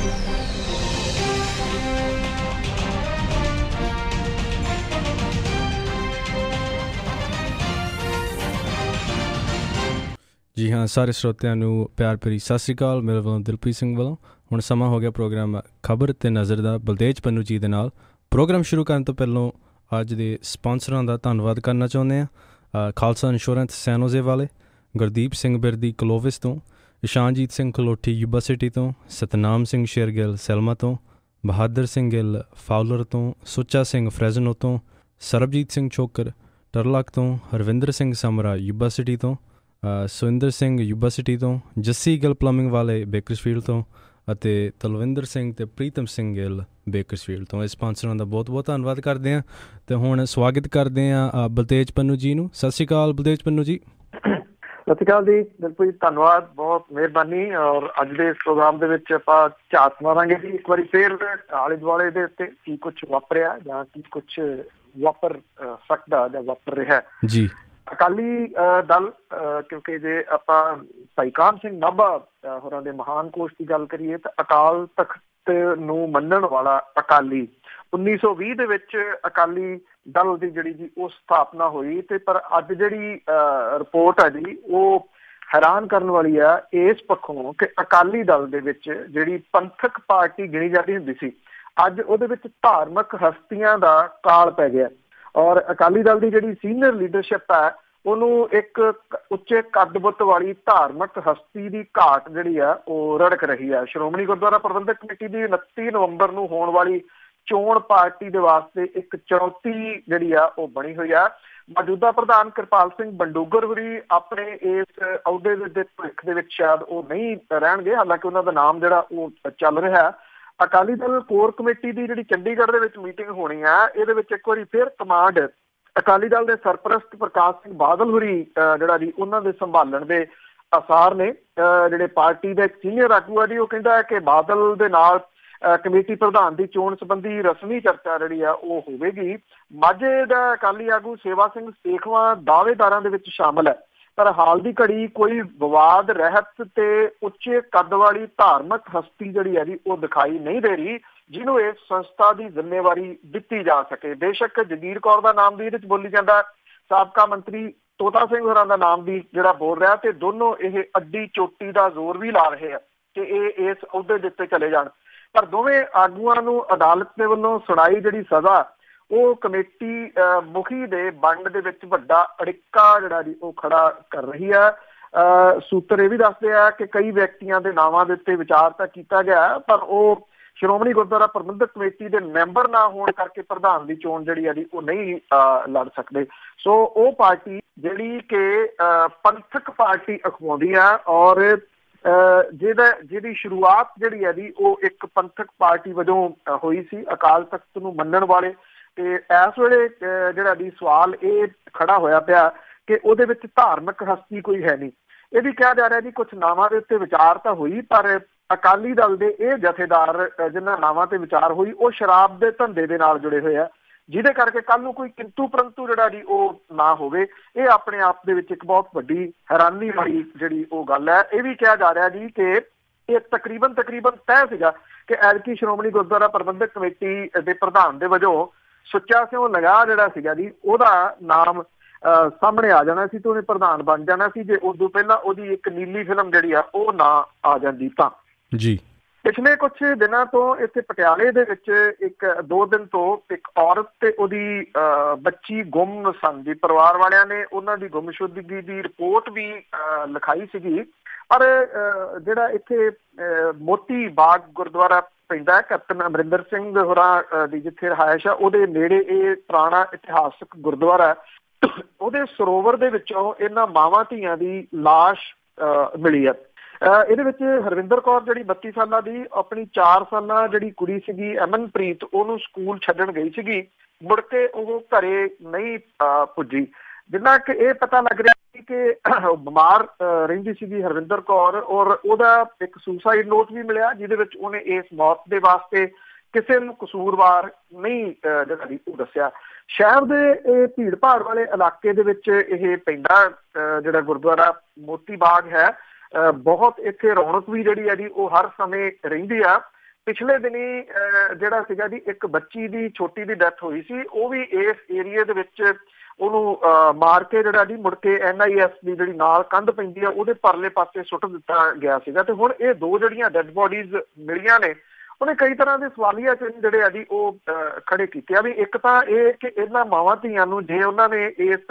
जी हाँ, सारे श्रोतिਆਂ ਨੂੰ ਪਿਆਰ ਭਰੀ ਸਤਿ ਸ਼੍ਰੀ ਅਕਾਲ। ਮੇਰੇ ਵੱਲੋਂ ਦਿਲਪ੍ਰੀਤ ਸਿੰਘ ਵੱਲੋਂ ਹੁਣ ਸਮਾਂ ਹੋ ਗਿਆ ਪ੍ਰੋਗਰਾਮ ਖਬਰ ਤੇ ਨਜ਼ਰ ਦਾ ਬਲਤੇਜ ਪੰਨੂ ਜੀ ਦੇ ਨਾਲ। ਪ੍ਰੋਗਰਾਮ ਸ਼ੁਰੂ ਕਰਨ ਤੋਂ ਪਹਿਲਾਂ ਅੱਜ ਦੇ ਸਪਾਂਸਰਾਂ ਦਾ ਧੰਨਵਾਦ ਕਰਨਾ ਚਾਹੁੰਦੇ ਹਾਂ। ਖਾਲਸਾ ਇੰਸ਼ੋਰੈਂਸ ਸੈਨੋਜ਼ੇ ਵਾਲੇ, ਗੁਰਦੀਪ ਸਿੰਘ ਬਿਰਦੀ ਕਲੋਵਿਸ ਤੋਂ, ਇਸ਼ਾਨਜੀਤ ਸਿੰਘ ਖਲੋਠੀ ਯੂਬਾ ਸਿਟੀ ਤੋਂ, ਸਤਨਾਮ ਸਿੰਘ ਸ਼ੇਰਗਿੱਲ ਸੈਲਮਾ ਤੋਂ, ਬਹਾਦਰ ਸਿੰਘ ਗਿੱਲ ਫਾਊਲਰ ਤੋਂ, ਸੁੱਚਾ ਸਿੰਘ ਫਰੈਜ਼ਨੋ ਤੋਂ, ਸਰਬਜੀਤ ਸਿੰਘ ਛੋਕਰ ਟਰਲਕ ਤੋਂ, ਹਰਵਿੰਦਰ ਸਿੰਘ ਸਮਰਾ ਯੂਬਾ ਸਿਟੀ ਤੋਂ, ਸੁਰਿੰਦਰ ਸਿੰਘ ਯੂਬਾ ਸਿਟੀ ਤੋਂ, ਜੱਸੀ ਗਿੱਲ ਪਲੰਬਿੰਗ ਵਾਲੇ ਬੇਕਰਸਫੀਲਡ ਤੋਂ ਅਤੇ ਤਲਵਿੰਦਰ ਸਿੰਘ ਅਤੇ ਪ੍ਰੀਤਮ ਸਿੰਘ ਗਿੱਲ ਬੇਕਰਸਫੀਲਡ ਤੋਂ। ਇਸ ਸਪਾਂਸਰਾਂ ਦਾ ਬਹੁਤ ਬਹੁਤ ਧੰਨਵਾਦ ਕਰਦੇ ਹਾਂ। ਅਤੇ ਹੁਣ ਸਵਾਗਤ ਕਰਦੇ ਹਾਂ ਬਲਤੇਜ ਪੰਨੂ ਜੀ ਨੂੰ। ਸਤਿ ਸ਼੍ਰੀ ਅਕਾਲ ਬਲਤੇਜ ਪੰਨੂ ਜੀ। ਸਤਿ ਸ਼੍ਰੀ ਅਕਾਲ ਜੀ ਦਿਲਪ੍ਰੀਤ, ਧੰਨਵਾਦ, ਬਹੁਤ ਮਿਹਰਬਾਨੀ। ਔਰ ਅੱਜ ਦੇ ਇਸ ਪ੍ਰੋਗਰਾਮ ਦੇ ਵਿੱਚ ਆਪਾਂ ਝਾਤ ਮਾਰਾਂਗੇ ਜੀ ਇੱਕ ਵਾਰੀ ਫੇਰ ਆਲੇ ਦੁਆਲੇ ਦੇ ਉੱਤੇ ਕੀ ਕੁਛ ਵਾਪਰਿਆ ਜਾਂ ਕੀ ਕੁਛ ਵਾਪਰ ਸਕਦਾ ਜਾਂ ਵਾਪਰ ਰਿਹਾ ਜੀ। ਅਕਾਲੀ ਦਲ, ਕਿਉਂਕਿ ਜੇ ਆਪਾਂ ਭਾਈ ਕਾਹਨ ਸਿੰਘ ਨਾਭਾ ਹੋਰਾਂ ਦੇ ਮਹਾਨ ਕੋਸ਼ ਦੀ ਗੱਲ ਕਰੀਏ ਤਾਂ ਅਕਾਲ ਤਖਤ ਨੂੰ ਮੰਨਣ ਵਾਲਾ ਅਕਾਲੀ 1920 ਦੇ ਵਿੱਚ ਅਕਾਲੀ ਦਲ ਦੀ ਜਿਹੜੀ ਜੀ ਉਹ ਸਥਾਪਨਾ ਹੋਈ। ਤੇ ਪਰ ਅੱਜ ਜਿਹੜੀ ਰਿਪੋਰਟ ਹੈ ਜੀ ਉਹ ਹੈਰਾਨ ਕਰਨ ਵਾਲੀ ਆ ਇਸ ਪੱਖੋਂ ਕਿ ਅਕਾਲੀ ਦਲ ਦੇ ਵਿੱਚ ਜਿਹੜੀ ਪੰਥਕ ਪਾਰਟੀ ਗਿਣੀ ਜਾਂਦੀ ਹੁੰਦੀ ਸੀ, ਅੱਜ ਉਹਦੇ ਵਿੱਚ ਧਾਰਮਿਕ ਹਸਤੀਆਂ ਦਾ ਕਾਲ ਪੈ ਗਿਆ। ਔਰ ਅਕਾਲੀ ਦਲ ਦੀ ਜਿਹੜੀ ਸੀਨੀਅਰ ਲੀਡਰਸ਼ਿਪ ਹੈ ਉਹਨੂੰ ਇੱਕ ਉੱਚੇ ਕੱਦ-ਬੁੱਤ ਵਾਲੀ ਧਾਰਮਿਕ ਹਸਤੀ ਦੀ ਘਾਟ ਜਿਹੜੀ ਆ ਉਹ ਰੜਕ ਰਹੀ ਹੈ। ਸ਼੍ਰੋਮਣੀ ਗੁਰਦੁਆਰਾ ਪ੍ਰਬੰਧਕ ਕਮੇਟੀ ਦੀ 29 ਨਵੰਬਰ ਨੂੰ ਹੋਣ ਵਾਲੀ ਚੋਣ ਪਾਰਟੀ ਦੇ ਵਾਸਤੇ ਇੱਕ ਚੁਣੌਤੀ ਜਿਹੜੀ ਆ ਉਹ ਬਣੀ ਹੋਈ ਆ। ਮੌਜੂਦਾ ਪ੍ਰਧਾਨ ਕਿਰਪਾਲ ਸਿੰਘ ਬਡੂੰਗਰ ਹੋਰੀ ਆਪਣੇ ਇਸ ਅਹੁਦੇ ਦੇ ਭਵਿੱਖ ਦੇ ਵਿੱਚ ਸ਼ਾਇਦ ਉਹ ਨਹੀਂ ਰਹਿਣਗੇ, ਹਾਲਾਂਕਿ ਉਹਨਾਂ ਦਾ ਨਾਮ ਜਿਹੜਾ ਉਹ ਚੱਲ ਰਿਹਾ। ਅਕਾਲੀ ਦਲ ਕੋਰ ਕਮੇਟੀ ਦੀ ਜਿਹੜੀ ਚੰਡੀਗੜ੍ਹ ਦੇ ਵਿੱਚ ਮੀਟਿੰਗ ਹੋਣੀ ਆ, ਇਹਦੇ ਵਿੱਚ ਇੱਕ ਵਾਰੀ ਫਿਰ ਕਮਾਂਡ ਅਕਾਲੀ ਦਲ ਦੇ ਸਰਪ੍ਰਸਤ ਪ੍ਰਕਾਸ਼ ਸਿੰਘ ਬਾਦਲ ਹੋਰੀ ਜਿਹੜਾ ਜੀ ਉਹਨਾਂ ਦੇ ਸੰਭਾਲਣ ਦੇ ਆਸਾਰ ਨੇ। ਜਿਹੜੇ ਪਾਰਟੀ ਦਾ ਇੱਕ ਸੀਨੀਅਰ ਆਗੂ ਆ ਜੀ ਉਹ ਕਹਿੰਦਾ ਹੈ ਕਿ ਬਾਦਲ ਦੇ ਨਾਲ ਕਮੇਟੀ ਪ੍ਰਧਾਨ ਦੀ ਚੋਣ ਸੰਬੰਧੀ ਰਸਮੀ ਚਰਚਾ ਜਿਹੜੀ ਆ ਉਹ ਹੋਵੇਗੀ। ਮਾਝੇ ਦਾ ਅਕਾਲੀ ਆਗੂ ਸੇਵਾ ਸਿੰਘ ਸੇਖਵਾਂ ਦਾਅਵੇਦਾਰਾਂ ਦੇ ਵਿੱਚ ਸ਼ਾਮਲ ਹੈ, ਪਰ ਹਾਲ ਦੀ ਘੜੀ ਕੋਈ ਵਿਵਾਦ ਰਹਿਤ ਤੇ ਉੱਚੇ ਕੱਦ ਵਾਲੀ ਧਾਰਮਿਕ ਹਸਤੀ ਜਿਹੜੀ ਹੈ ਜੀ ਉਹ ਦਿਖਾਈ ਨਹੀਂ ਦੇ ਰਹੀ ਜਿਹਨੂੰ ਇਸ ਸੰਸਥਾ ਦੀ ਜ਼ਿੰਮੇਵਾਰੀ ਦਿੱਤੀ ਜਾ ਸਕੇ। ਬੇਸ਼ੱਕ ਜਗੀਰ ਕੌਰ ਦਾ ਨਾਮ ਵੀ ਇਹਦੇ 'ਚ ਬੋਲੀ ਜਾਂਦਾ, ਸਾਬਕਾ ਮੰਤਰੀ ਤੋਤਾ ਸਿੰਘ ਹੋਰਾਂ ਦਾ ਨਾਮ ਵੀ ਜਿਹੜਾ ਬੋਲ ਰਿਹਾ, ਤੇ ਦੋਨੋਂ ਇਹ ਅੱਡੀ ਚੋਟੀ ਦਾ ਜ਼ੋਰ ਵੀ ਲਾ ਰਹੇ ਆ ਕਿ ਇਹ ਇਸ ਅਹੁਦੇ ਦੇ ਉੱਤੇ ਚਲੇ ਜਾਣ। ਪਰ ਦੋਵੇਂ ਆਗੂਆਂ ਨੂੰ ਅਦਾਲਤ ਦੇ ਵੱਲੋਂ ਸੁਣਾਈ ਜਿਹੜੀ ਸਜ਼ਾ ਉਹ ਕਮੇਟੀ ਮੁਖੀ ਦੇ ਵੰਡ ਦੇ ਵਿੱਚ ਵੱਡਾ ਅੜਿੱਕਾ ਜਿਹੜਾ ਜੀ ਉਹ ਖੜਾ ਕਰ ਰਹੀ ਹੈ। ਸੂਤਰ ਇਹ ਵੀ ਦੱਸਦੇ ਆ ਕਿ ਕਈ ਵਿਅਕਤੀਆਂ ਦੇ ਨਾਵਾਂ ਦੇ ਉੱਤੇ ਵਿਚਾਰ ਤਾਂ ਕੀਤਾ ਗਿਆ, ਪਰ ਉਹ ਸ਼੍ਰੋਮਣੀ ਗੁਰਦੁਆਰਾ ਪ੍ਰਬੰਧਕ ਕਮੇਟੀ ਦੇ ਮੈਂਬਰ ਨਾ ਹੋਣ ਕਰਕੇ ਪ੍ਰਧਾਨ ਦੀ ਚੋਣ ਜਿਹੜੀ ਆ ਜੀ ਉਹ ਨਹੀਂ ਲੜ ਸਕਦੇ। ਸੋ ਉਹ ਪਾਰਟੀ ਜਿਹੜੀ ਕਿ ਪੰਥਕ ਪਾਰਟੀ ਅਖਵਾਉਂਦੀ ਆ ਔਰ ਜਿਹਦੀ ਸ਼ੁਰੂਆਤ ਜਿਹੜੀ ਹੈ ਜੀ ਉਹ ਇੱਕ ਪੰਥਕ ਪਾਰਟੀ ਵਜੋਂ ਹੋਈ ਸੀ, ਅਕਾਲ ਤਖਤ ਨੂੰ ਮੰਨਣ ਵਾਲੇ। ਤੇ ਇਸ ਵੇਲੇ ਜਿਹੜਾ ਜੀ ਸਵਾਲ ਇਹ ਖੜਾ ਹੋਇਆ ਪਿਆ ਕਿ ਉਹਦੇ ਵਿੱਚ ਧਾਰਮਿਕ ਹਸਤੀ ਕੋਈ ਹੈ ਨਹੀਂ। ਇਹ ਵੀ ਕਿਹਾ ਜਾ ਰਿਹਾ ਜੀ ਕੁਛ ਨਾਵਾਂ ਦੇ ਉੱਤੇ ਵਿਚਾਰ ਤਾਂ ਹੋਈ, ਪਰ ਅਕਾਲੀ ਦਲ ਦੇ ਇਹ ਜਥੇਦਾਰ ਜਿਹਨਾਂ ਨਾਵਾਂ ਤੇ ਵਿਚਾਰ ਹੋਈ ਉਹ ਸ਼ਰਾਬ ਦੇ ਧੰਦੇ ਦੇ ਨਾਲ ਜੁੜੇ ਹੋਏ ਆ, ਜਿਹਦੇ ਕਰਕੇ ਕੱਲ੍ਹ ਨੂੰ ਕੋਈ ਕਿੰਤੂ ਪਰੰਤੂ ਜਿਹੜਾ ਜੀ ਉਹ ਨਾ ਹੋਵੇ। ਇਹ ਆਪਣੇ ਆਪ ਦੇ ਵਿੱਚ ਇੱਕ ਬਹੁਤ ਵੱਡੀ ਹੈਰਾਨੀ ਵਾਲੀ ਜਿਹੜੀ ਉਹ ਗੱਲ ਹੈ। ਇਹ ਵੀ ਕਿਹਾ ਜਾ ਰਿਹਾ ਜੀ ਕਿ ਇਹ ਤਕਰੀਬਨ ਤੈਅ ਸੀਗਾ ਕਿ ਐਤਕੀ ਸ਼੍ਰੋਮਣੀ ਗੁਰਦੁਆਰਾ ਪ੍ਰਬੰਧਕ ਕਮੇਟੀ ਦੇ ਪ੍ਰਧਾਨ ਦੇ ਵਜੋਂ ਸੁੱਚਾ ਸਿੰਘ ਲੰਗਾਹ ਜਿਹੜਾ ਸੀਗਾ ਜੀ ਉਹਦਾ ਨਾਮ ਸਾਹਮਣੇ ਆ ਜਾਣਾ ਸੀ ਤੇ ਉਹਨੇ ਪ੍ਰਧਾਨ ਬਣ ਜਾਣਾ ਸੀ ਜੇ ਉਦੋਂ ਪਹਿਲਾਂ ਉਹਦੀ ਇੱਕ ਨੀਲੀ ਫਿਲਮ ਜਿਹੜੀ ਆ ਉਹ ਨਾ ਆ ਜਾਂਦੀ ਤਾਂ ਜੀ। ਪਿਛਲੇ ਕੁਛ ਦਿਨਾਂ ਤੋਂ ਇੱਥੇ ਪਟਿਆਲੇ ਦੇ ਵਿੱਚ 1-2 ਦਿਨ ਤੋਂ ਇੱਕ ਔਰਤ ਤੇ ਉਹਦੀ ਬੱਚੀ ਗੁੰਮ ਸਨ ਜੀ। ਪਰਿਵਾਰ ਵਾਲਿਆਂ ਨੇ ਉਹਨਾਂ ਦੀ ਗੁੰਮਸ਼ੁਦਗੀ ਦੀ ਰਿਪੋਰਟ ਵੀ ਲਿਖਾਈ ਸੀਗੀ, ਪਰ ਜਿਹੜਾ ਇੱਥੇ ਮੋਤੀ ਬਾਗ ਗੁਰਦੁਆਰਾ ਪੈਂਦਾ ਹੈ ਕੈਪਟਨ ਅਮਰਿੰਦਰ ਸਿੰਘ ਹੋਰਾਂ ਦੀ ਜਿੱਥੇ ਰਿਹਾਇਸ਼ ਆ ਉਹਦੇ ਨੇੜੇ ਇਹ ਪੁਰਾਣਾ ਇਤਿਹਾਸਕ ਗੁਰਦੁਆਰਾ, ਉਹਦੇ ਸਰੋਵਰ ਦੇ ਵਿੱਚੋਂ ਇਹਨਾਂ ਮਾਵਾਂ ਧੀਆਂ ਦੀ ਲਾਸ਼ ਮਿਲੀ ਹੈ। ਇਹਦੇ ਵਿੱਚ ਹਰਵਿੰਦਰ ਕੌਰ ਜਿਹੜੀ 32 ਸਾਲਾਂ ਦੀ ਆਪਣੀ 4 ਸਾਲਾਂ ਜਿਹੜੀ ਕੁੜੀ ਸੀਗੀ ਅਮਨਪ੍ਰੀਤ ਉਹਨੂੰ ਸਕੂਲ ਛੱਡਣ ਗਈ ਸੀਗੀ, ਮੁੜ ਕੇ ਉਹ ਘਰੇ ਨਹੀਂ ਪੁੱਜੀ। ਜਿੰਨਾ ਕਿ ਇਹ ਪਤਾ ਲੱਗ ਰਿਹਾ ਸੀ ਕਿ ਬਿਮਾਰ ਰਹਿੰਦੀ ਸੀਗੀ ਹਰਵਿੰਦਰ ਕੌਰ ਔਰ ਉਹਦਾ ਇੱਕ ਸੁਸਾਈਡ ਨੋਟ ਵੀ ਮਿਲਿਆ ਜਿਹਦੇ ਵਿੱਚ ਉਹਨੇ ਇਸ ਮੌਤ ਦੇ ਵਾਸਤੇ ਕਿਸੇ ਨੂੰ ਕਸੂਰਵਾਰ ਨਹੀਂ ਜਿਹੜਾ ਜੀ ਉਹ ਦੱਸਿਆ। ਸ਼ਹਿਰ ਦੇ ਇਹ ਭੀੜ ਭਾੜ ਵਾਲੇ ਇਲਾਕੇ ਦੇ ਵਿੱਚ ਇਹ ਪੈਂਦਾ ਜਿਹੜਾ ਗੁਰਦੁਆਰਾ ਮੋਤੀ ਬਾਗ ਹੈ। ਬਹੁਤ ਇੱਥੇ ਰੌਣਕ ਵੀ ਜਿਹੜੀ ਹੈ ਜੀ ਉਹ ਹਰ ਸਮੇਂ ਰਹਿੰਦੀ ਆ ਪਿਛਲੇ ਦਿਨੀ ਜਿਹੜਾ ਸੀਗਾ ਜੀ ਇੱਕ ਬੱਚੀ ਦੀ ਛੋਟੀ ਦੀ ਡੈਥ ਹੋਈ ਸੀ, ਉਹ ਵੀ ਇਸ ਏਰੀਏ ਦੇ ਵਿੱਚ ਉਹਨੂੰ ਮਾਰ ਕੇ ਜਿਹੜਾ ਜੀ ਮੁੜ ਕੇ NIS ਦੀ ਜਿਹੜੀ ਨਾਲ ਕੰਧ ਪੈਂਦੀ ਆ ਉਹਦੇ ਪਰਲੇ ਪਾਸੇ ਸੁੱਟ ਦਿੱਤਾ ਗਿਆ ਸੀਗਾ। ਤੇ ਹੁਣ ਇਹ ਦੋ ਜਿਹੜੀਆਂ ਡੈਡ ਬੋਡੀਜ਼ ਮਿਲੀਆਂ ਨੇ ਉਹਨੇ ਕਈ ਤਰ੍ਹਾਂ ਦੇ ਸਵਾਲੀਆ ਚਿੰਨ੍ਹ ਜਿਹੜੇ ਆ ਜੀ ਉਹ ਖੜੇ ਕੀਤੇ ਆ। ਵੀ ਇੱਕ ਤਾਂ ਇਹ ਕਿ ਇਹਨਾਂ ਮਾਵਾਂ ਧੀਆਂ ਨੂੰ ਜੇ ਉਹਨਾਂ ਨੇ ਇਸ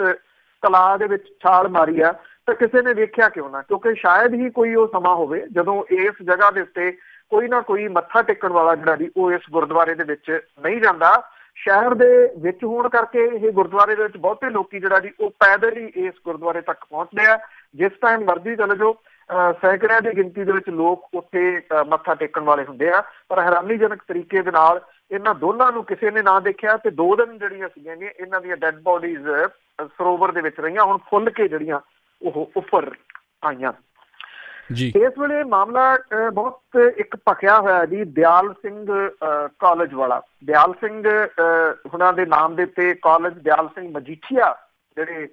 ਤਲਾਅ ਦੇ ਵਿੱਚ ਛਾਲ ਮਾਰੀ ਆ ਤਾਂ ਕਿਸੇ ਨੇ ਵੇਖਿਆ ਕਿਉਂ ਨਾ, ਕਿਉਂਕਿ ਸ਼ਾਇਦ ਹੀ ਕੋਈ ਉਹ ਸਮਾਂ ਹੋਵੇ ਜਦੋਂ ਇਸ ਜਗ੍ਹਾ ਦੇ ਉੱਤੇ ਕੋਈ ਨਾ ਕੋਈ ਮੱਥਾ ਟੇਕਣ ਵਾਲਾ ਜਿਹੜਾ ਜੀ ਉਹ ਇਸ ਗੁਰਦੁਆਰੇ ਦੇ ਵਿੱਚ ਨਹੀਂ ਜਾਂਦਾ। ਸ਼ਹਿਰ ਦੇ ਵਿੱਚ ਹੋਣ ਕਰਕੇ ਇਹ ਗੁਰਦੁਆਰੇ ਦੇ ਵਿੱਚ ਬਹੁਤੇ ਲੋਕੀ ਜਿਹੜਾ ਜੀ ਉਹ ਪੈਦਲ ਹੀ ਇਸ ਗੁਰਦੁਆਰੇ ਤੱਕ ਪਹੁੰਚਦੇ ਆ। ਜਿਸ ਟਾਈਮ ਮਰਜ਼ੀ ਚਲੇ ਜਾਓ, ਸੈਂਕੜਿਆਂ ਦੀ ਗਿਣਤੀ ਦੇ ਵਿੱਚ ਲੋਕ ਉੱਥੇ ਮੱਥਾ ਟੇਕਣ ਵਾਲੇ ਹੁੰਦੇ ਆ। ਪਰ ਹੈਰਾਨੀਜਨਕ ਤਰੀਕੇ ਦੇ ਨਾਲ ਇਹਨਾਂ ਦੋਨਾਂ ਨੂੰ ਕਿਸੇ ਨੇ ਨਾ ਦੇਖਿਆ ਤੇ 2 ਦਿਨ ਜਿਹੜੀਆਂ ਸੀਗੀਆਂ ਨੇ ਇਹਨਾਂ ਦੀਆਂ ਡੈਡ ਬੋਡੀਜ਼ ਸਰੋਵਰ ਦੇ ਵਿੱਚ ਰਹੀਆਂ, ਹੁਣ ਫੁੱਲ ਕੇ ਜਿਹੜੀਆਂ ਉਹ ਉੱਪਰ ਆਈਆਂ ਜੀ। ਇਸ ਵੇਲੇ ਮਾਮਲਾ ਬਹੁਤ ਇੱਕ ਭਖਿਆ ਹੋਇਆ ਜੀ ਦਿਆਲ ਸਿੰਘ ਕਾਲਜ ਵਾਲਾ। ਦਿਆਲ ਸਿੰਘ ਹੁਣਾਂ ਦੇ ਨਾਮ ਦੇ ਉੱਤੇ ਕਾਲਜ ਦਿਆਲ ਸਿੰਘ ਮਜੀਠੀਆ ਜਿਹੜੇ